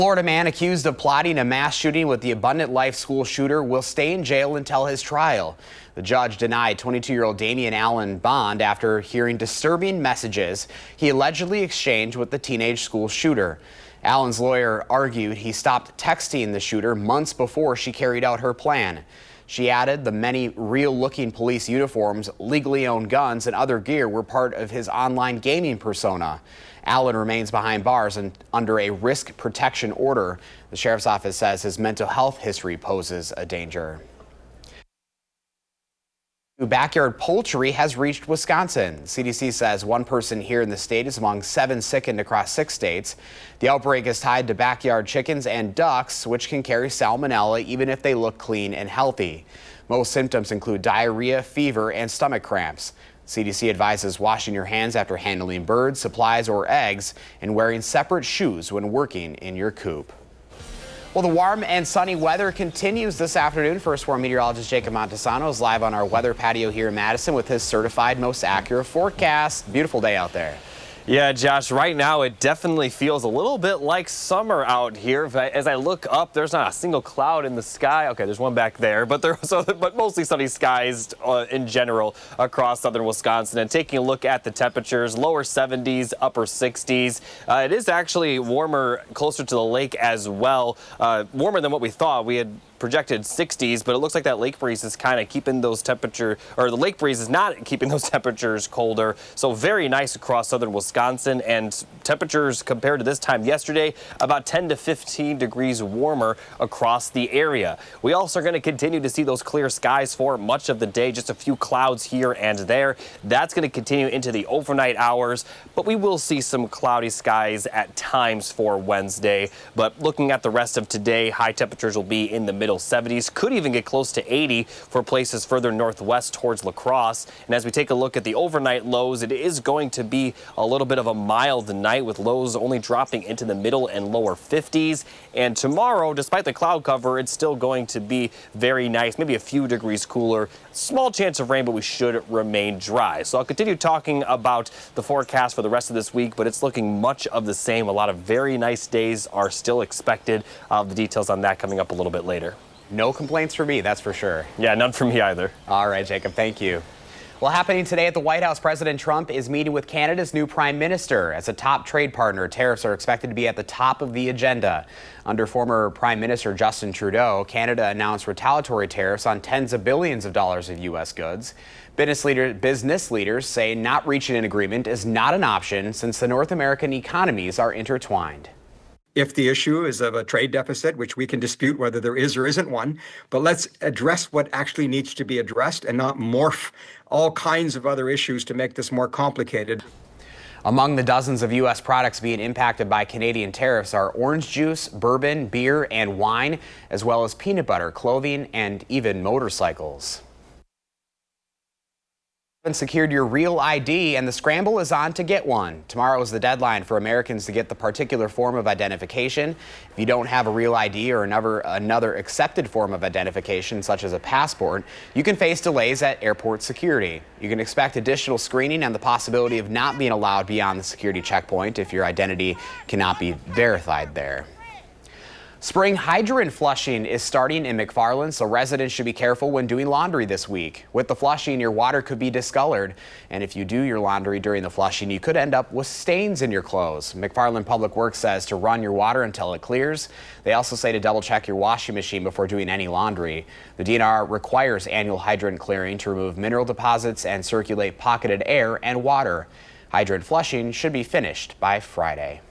Florida man accused of plotting a mass shooting with the Abundant Life school shooter will stay in jail until his trial. The judge denied 22-year-old Damian Allen bond after hearing disturbing messages he allegedly exchanged with the teenage school shooter. Allen's lawyer argued he stopped texting the shooter months before she carried out her plan. She added the many real-looking police uniforms, legally owned guns, and other gear were part of his online gaming persona. Allen remains behind bars and under a risk protection order. The sheriff's office says his mental health history poses a danger. Backyard poultry has reached Wisconsin. CDC says one person here in the state is among 7 sickened across 6 states. The outbreak is tied to backyard chickens and ducks, which can carry salmonella even if they look clean and healthy. Most symptoms include diarrhea, fever, and stomach cramps. CDC advises washing your hands after handling birds, supplies, or eggs, and wearing separate shoes when working in your coop. Well, the warm and sunny weather continues this afternoon. First Warn meteorologist Jacob Montesano is live on our weather patio here in Madison with his certified most accurate forecast. Beautiful day out there. Yeah, Josh, right now it definitely feels a little bit like summer out here. As I look up, there's not a single cloud in the sky. Okay, there's one back there, but mostly sunny skies in general across southern Wisconsin. And taking a look at the temperatures, lower 70s, upper 60s. It is actually warmer closer to the lake as well. Warmer than what we thought. We had projected 60s, but it looks like that lake breeze is kind of keeping those temperature, or the lake breeze is not keeping those temperatures colder. So very nice across southern Wisconsin, and temperatures compared to this time yesterday about 10 to 15 degrees warmer across the area. We also are going to continue to see those clear skies for much of the day, just a few clouds here and there. That's going to continue into the overnight hours, but we will see some cloudy skies at times for Wednesday. But looking at the rest of today, high temperatures will be in the middle 70s, could even get close to 80 for places further northwest towards La Crosse. And as we take a look at the overnight lows, it is going to be a little bit of a mild night with lows only dropping into the middle and lower 50s. And tomorrow, despite the cloud cover, it's still going to be very nice, maybe a few degrees cooler. Small chance of rain, but we should remain dry. So I'll continue talking about the forecast for the rest of this week, but it's looking much of the same. A lot of very nice days are still expected. The details on that coming up a little bit later. No complaints for me, that's for sure. Yeah, none from me either. All right, Jacob, thank you. Well, happening today at the White House, President Trump is meeting with Canada's new prime minister. As a top trade partner, tariffs are expected to be at the top of the agenda. Under former Prime Minister Justin Trudeau, Canada announced retaliatory tariffs on tens of billions of dollars of U.S. goods. Business leaders say not reaching an agreement is not an option since the North American economies are intertwined. If the issue is of a trade deficit, which we can dispute whether there is or isn't one, but let's address what actually needs to be addressed and not morph all kinds of other issues to make this more complicated. Among the dozens of U.S. products being impacted by Canadian tariffs are orange juice, bourbon, beer, and wine, as well as peanut butter, clothing, and even motorcycles. Secured your real ID, and the scramble is on to get one. Tomorrow is the deadline for Americans to get the particular form of identification. If you don't have a real ID or another accepted form of identification, such as a passport, you can face delays at airport security. You can expect additional screening and the possibility of not being allowed beyond the security checkpoint if your identity cannot be verified there. Spring hydrant flushing is starting in McFarland, so residents should be careful when doing laundry this week. With the flushing, your water could be discolored, and if you do your laundry during the flushing, you could end up with stains in your clothes. McFarland Public Works says to run your water until it clears. They also say to double check your washing machine before doing any laundry. The DNR requires annual hydrant clearing to remove mineral deposits and circulate pocketed air and water. Hydrant flushing should be finished by Friday.